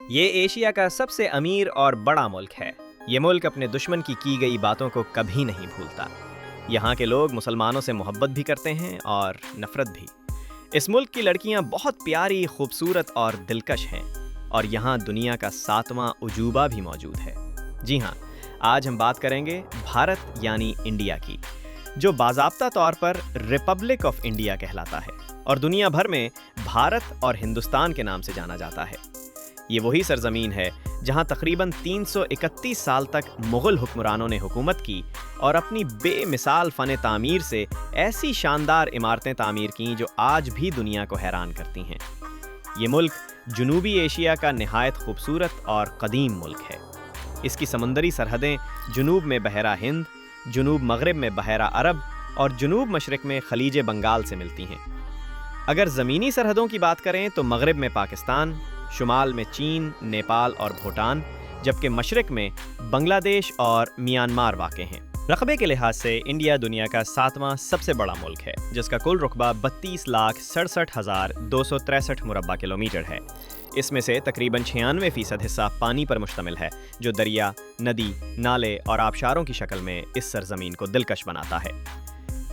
یہ ایشیا کا سب سے امیر اور بڑا ملک ہے۔ یہ ملک اپنے دشمن کی گئی باتوں کو کبھی نہیں بھولتا۔ یہاں کے لوگ مسلمانوں سے محبت بھی کرتے ہیں اور نفرت بھی۔ اس ملک کی لڑکیاں بہت پیاری، خوبصورت اور دلکش ہیں، اور یہاں دنیا کا 7واں عجوبہ بھی موجود ہے۔ جی ہاں، آج ہم بات کریں گے بھارت یعنی انڈیا کی، جو باضابطہ طور پر ریپبلک آف انڈیا کہلاتا ہے اور دنیا بھر میں بھارت اور ہندوستان کے نام سے جانا جاتا ہے۔ یہ وہی سرزمین ہے جہاں تقریباً 331 سال تک مغل حکمرانوں نے حکومت کی اور اپنی بے مثال فن تعمیر سے ایسی شاندار عمارتیں تعمیر کیں جو آج بھی دنیا کو حیران کرتی ہیں۔ یہ ملک جنوبی ایشیا کا نہایت خوبصورت اور قدیم ملک ہے۔ اس کی سمندری سرحدیں جنوب میں بحیرہ ہند، جنوب مغرب میں بحیرہ عرب اور جنوب مشرق میں خلیج بنگال سے ملتی ہیں۔ اگر زمینی سرحدوں کی بات کریں تو مغرب میں پاکستان، شمال میں چین، نیپال اور بھوٹان، جبکہ مشرق میں بنگلہ دیش اور میانمار واقع ہیں۔ رقبے کے لحاظ سے انڈیا دنیا کا 7واں سب سے بڑا ملک ہے، جس کا کل رقبہ 32,67,263 مربع کلومیٹر ہے۔ اس میں سے تقریباً 96% حصہ پانی پر مشتمل ہے، جو دریا، ندی، نالے اور آبشاروں کی شکل میں اس سرزمین کو دلکش بناتا ہے۔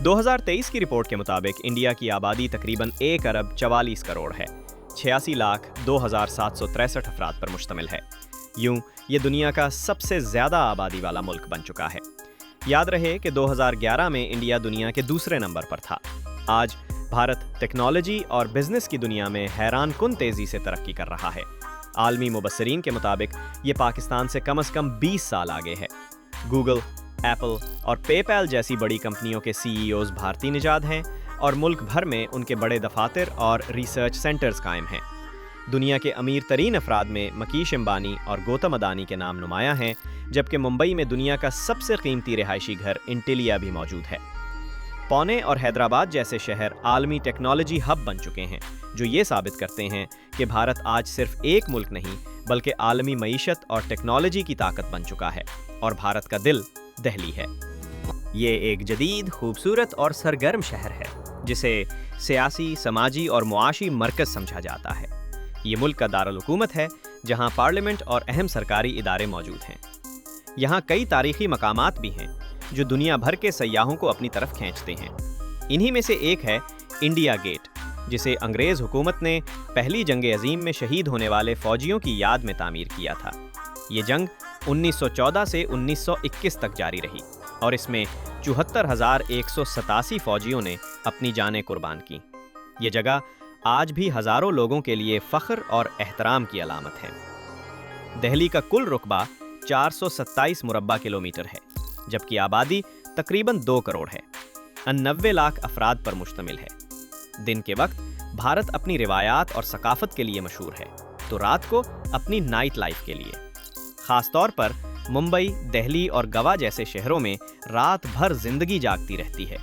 2023 کی رپورٹ کے مطابق انڈیا کی آبادی تقریباً 1,44 کروڑ ہے، 86,02,763 افراد پر مشتمل ہے۔ یوں یہ دنیا کا سب سے زیادہ آبادی والا ملک بن چکا ہے۔ یاد رہے کہ 2011 میں انڈیا دنیا کے دوسرے نمبر پر تھا۔ آج بھارت ٹیکنالوجی اور بزنس کی دنیا میں حیران کن تیزی سے ترقی کر رہا ہے۔ عالمی مبصرین کے مطابق یہ پاکستان سے کم از کم 20 سال آگے ہے۔ گوگل، ایپل اور پے پیل جیسی بڑی کمپنیوں کے CEOs بھارتی نژاد ہیں اور ملک بھر میں ان کے بڑے دفاتر اور ریسرچ سینٹرز قائم ہیں۔ دنیا کے امیر ترین افراد میں مکیش امبانی اور گوتم ادانی کے نام نمایاں ہیں، جبکہ ممبئی میں دنیا کا سب سے قیمتی رہائشی گھر انٹیلیا بھی موجود ہے۔ پونے اور حیدرآباد جیسے شہر عالمی ٹیکنالوجی ہب بن چکے ہیں، جو یہ ثابت کرتے ہیں کہ بھارت آج صرف ایک ملک نہیں بلکہ عالمی معیشت اور ٹیکنالوجی کی طاقت بن چکا ہے، اور بھارت کا دل دہلی ہے۔ یہ ایک جدید، خوبصورت اور سرگرم شہر ہے، جسے سیاسی، سماجی اور معاشی مرکز سمجھا جاتا ہے۔ یہ ملک کا دارالحکومت ہے، جہاں پارلیمنٹ اور اہم سرکاری ادارے موجود ہیں۔ یہاں کئی تاریخی مقامات بھی ہیں جو دنیا بھر کے سیاحوں کو اپنی طرف کھینچتے ہیں۔ انہی میں سے ایک ہے انڈیا گیٹ، جسے انگریز حکومت نے پہلی جنگ عظیم میں شہید ہونے والے فوجیوں کی یاد میں تعمیر کیا تھا۔ یہ جنگ 1914 سے 1921 تک جاری رہی اور اس میں 74,187 فوجیوں نے اپنی جانیں قربان کی۔ یہ جگہ آج بھی ہزاروں لوگوں کے لیے فخر اور احترام کی علامت ہے۔ دہلی کا کل رقبہ 427 مربع کلومیٹر ہے، جبکہ آبادی تقریباً 2 کروڑ ہے، 90 لاکھ افراد پر مشتمل ہے۔ دن کے وقت بھارت اپنی روایات اور ثقافت کے لیے مشہور ہے، تو رات کو اپنی نائٹ لائف کے لیے۔ خاص طور پر ممبئی، دہلی اور گوا جیسے شہروں میں رات بھر زندگی جاگتی رہتی ہے۔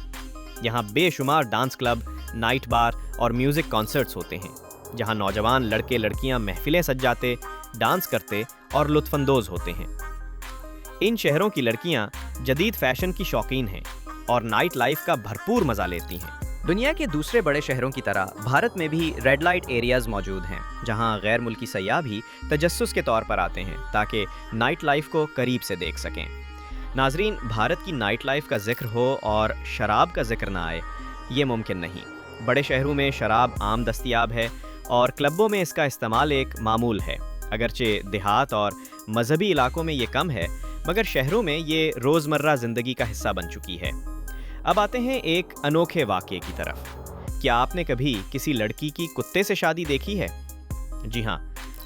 یہاں بے شمار ڈانس کلب، نائٹ بار اور میوزک کانسرٹس ہوتے ہیں، جہاں نوجوان لڑکے لڑکیاں محفلیں سجاتے، ڈانس کرتے اور لطف اندوز ہوتے ہیں۔ ان شہروں کی لڑکیاں جدید فیشن کی شوقین ہیں اور نائٹ لائف کا بھرپور مزہ لیتی ہیں۔ دنیا کے دوسرے بڑے شہروں کی طرح بھارت میں بھی ریڈ لائٹ ایریاز موجود ہیں، جہاں غیر ملکی سیاح بھی تجسس کے طور پر آتے ہیں تاکہ نائٹ لائف کو قریب سے دیکھ سکیں۔ ناظرین، بھارت کی نائٹ لائف کا ذکر ہو اور شراب کا ذکر نہ آئے، یہ ممکن نہیں۔ بڑے شہروں میں شراب عام دستیاب ہے اور کلبوں میں اس کا استعمال ایک معمول ہے۔ اگرچہ دیہات اور مذہبی علاقوں میں یہ کم ہے، مگر شہروں میں یہ روزمرہ زندگی کا حصہ بن چکی ہے۔ اب آتے ہیں ایک انوکھے واقعے کی طرف۔ کیا آپ نے کبھی کسی لڑکی کی کتے سے شادی دیکھی ہے؟ جی ہاں،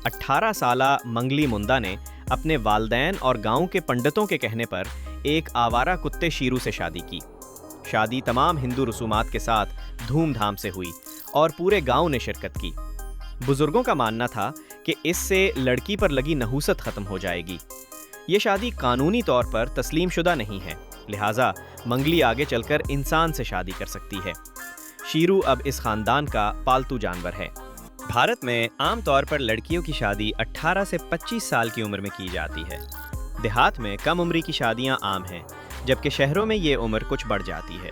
18 سالہ منگلی مندا نے اپنے والدین اور گاؤں کے پنڈتوں کے کہنے پر ایک آوارہ کتے شیرو سے شادی کی۔ شادی تمام ہندو رسومات کے ساتھ دھوم دھام سے ہوئی اور پورے گاؤں نے شرکت کی۔ بزرگوں کا ماننا تھا کہ اس سے لڑکی پر لگی نحوست ختم ہو جائے گی۔ یہ شادی قانونی طور پر تسلیم شدہ نہیں ہے، لہٰذا منگلی آگے چل کر انسان سے شادی کر سکتی ہے۔ شیرو اب اس خاندان کا پالتو جانور ہے۔ بھارت میں عام طور پر لڑکیوں کی شادی 18 سے 25 سال کی عمر میں کی جاتی ہے۔ دیہات میں کم عمری کی شادیاں عام ہیں، جبکہ شہروں میں یہ عمر کچھ بڑھ جاتی ہے۔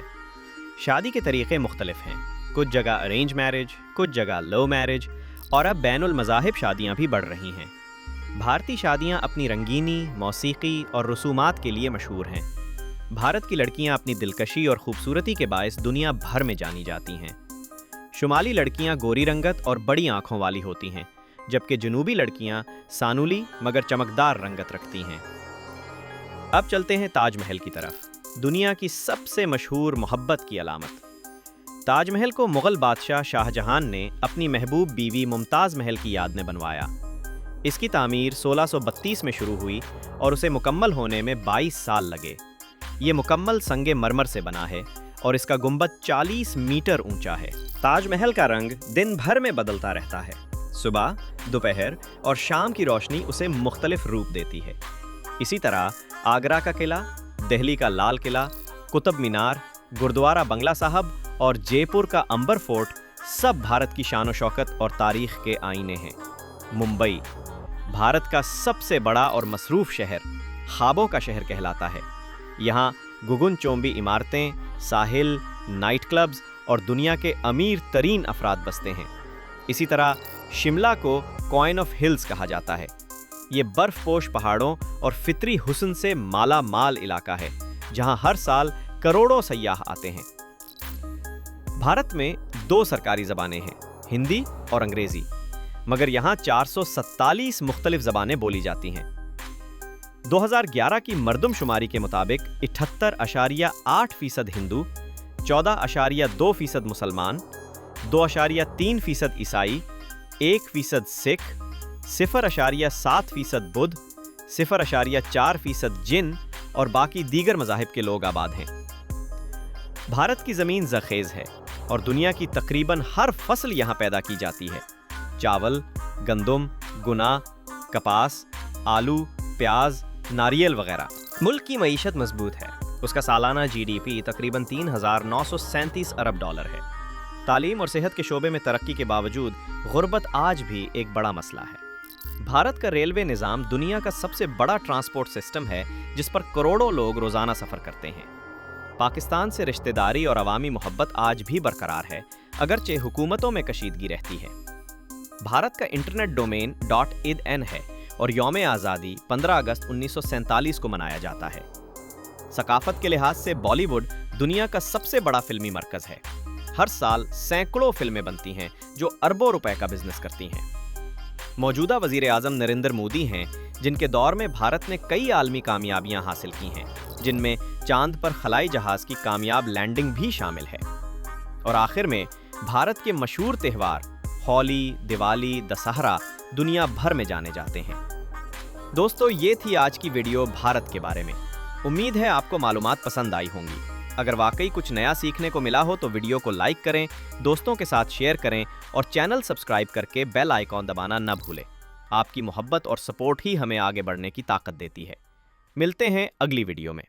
شادی کے طریقے مختلف ہیں، کچھ جگہ ارینج میرج، کچھ جگہ لو میرج، اور اب بین المذاہب شادیاں بھی بڑھ رہی ہیں۔ بھارتی شادیاں اپنی رنگینی، موسیقی اور رسومات کے لیے مشہور ہیں۔ بھارت کی لڑکیاں اپنی دلکشی اور خوبصورتی کے باعث دنیا بھر میں جانی جاتی ہیں۔ شمالی لڑکیاں گوری رنگت اور بڑی آنکھوں والی ہوتی ہیں، جبکہ جنوبی لڑکیاں سانولی مگر چمکدار رنگت رکھتی ہیں۔ اب چلتے ہیں تاج محل کی طرف، دنیا کی سب سے مشہور محبت کی علامت۔ تاج محل کو مغل بادشاہ شاہ جہان نے اپنی محبوب بیوی ممتاز محل کی یاد میں بنوایا۔ اس کی تعمیر 1632 میں شروع ہوئی اور اسے مکمل ہونے میں 22 سال لگے۔ یہ مکمل سنگ مرمر سے بنا ہے اور اس کا گنبد 40 میٹر اونچا ہے۔ تاج محل کا رنگ دن بھر میں بدلتا رہتا ہے۔ صبح، دوپہر اور شام کی روشنی اسے مختلف روپ دیتی ہے۔ اسی طرح آگرہ کا قلعہ، دہلی کا لال قلعہ، قطب مینار، گردوارہ بنگلہ صاحب اور جے پور کا امبر فورٹ سب بھارت کی شان و شوکت اور تاریخ کے آئینے ہیں۔ ممبئی، بھارت کا سب سے بڑا اور مصروف شہر، خوابوں کا شہر کہلاتا ہے۔ یہاں گگن چومبی عمارتیں، ساحل، نائٹ کلبز اور دنیا کے امیر ترین افراد بستے ہیں۔ اسی طرح شملہ کو کوئن آف ہلز کہا جاتا ہے۔ یہ برف پوش پہاڑوں اور فطری حسن سے مالا مال علاقہ ہے، جہاں ہر سال کروڑوں سیاح آتے ہیں۔ بھارت میں 2 سرکاری زبانیں ہیں، ہندی اور انگریزی، مگر یہاں 447 مختلف زبانیں بولی جاتی ہیں۔ 2011 کی مردم شماری کے مطابق 78.8% ہندو، 14.2% مسلمان، 2.3% عیسائی، 1% سکھ، 0.7% بدھ، 0.4% جن اور باقی دیگر مذاہب کے لوگ آباد ہیں۔ بھارت کی زمین زرخیز ہے اور دنیا کی تقریباً ہر فصل یہاں پیدا کی جاتی ہے۔ چاول، گندم، گنا، کپاس، آلو، پیاز، ناریل وغیرہ۔ ملک کی معیشت مضبوط ہے۔ اس کا سالانہ GDP تقریباً $3,937 ارب ہے۔ تعلیم اور صحت کے شعبے میں ترقی کے باوجود غربت آج بھی ایک بڑا مسئلہ ہے۔ بھارت کا ریلوے نظام دنیا کا سب سے بڑا ٹرانسپورٹ سسٹم ہے، جس پر کروڑوں لوگ روزانہ سفر کرتے ہیں۔ پاکستان سے رشتہ داری اور عوامی محبت آج بھی برقرار ہے، اگرچہ حکومتوں میں کشیدگی رہتی ہے۔ بھارت کا انٹرنیٹ ڈومین .in ہے اور یوم آزادی 15 اگست 1947 کو منایا جاتا ہے۔ ثقافت کے لحاظ سے بالی ووڈ دنیا کا سب سے بڑا فلمی مرکز ہے۔ ہر سال سینکڑوں فلمیں بنتی ہیں جو اربوں روپے کا بزنس کرتی ہیں۔ موجودہ وزیر اعظم نریندر مودی ہیں، جن کے دور میں بھارت نے کئی عالمی کامیابیاں حاصل کی ہیں، جن میں چاند پر خلائی جہاز کی کامیاب لینڈنگ بھی شامل ہے۔ اور آخر میں بھارت کے مشہور تہوار ہولی، دیوالی، دسہرہ دنیا بھر میں جانے جاتے ہیں۔ دوستو، یہ تھی آج کی ویڈیو بھارت کے بارے میں۔ امید ہے آپ کو معلومات پسند آئی ہوں گی۔ اگر واقعی کچھ نیا سیکھنے کو ملا ہو تو ویڈیو کو لائک کریں، دوستوں کے ساتھ شیئر کریں اور چینل سبسکرائب کر کے بیل آئیکن دبانا نہ بھولیں۔ آپ کی محبت اور سپورٹ ہی ہمیں آگے بڑھنے کی طاقت دیتی ہے۔ ملتے ہیں اگلی ویڈیو میں۔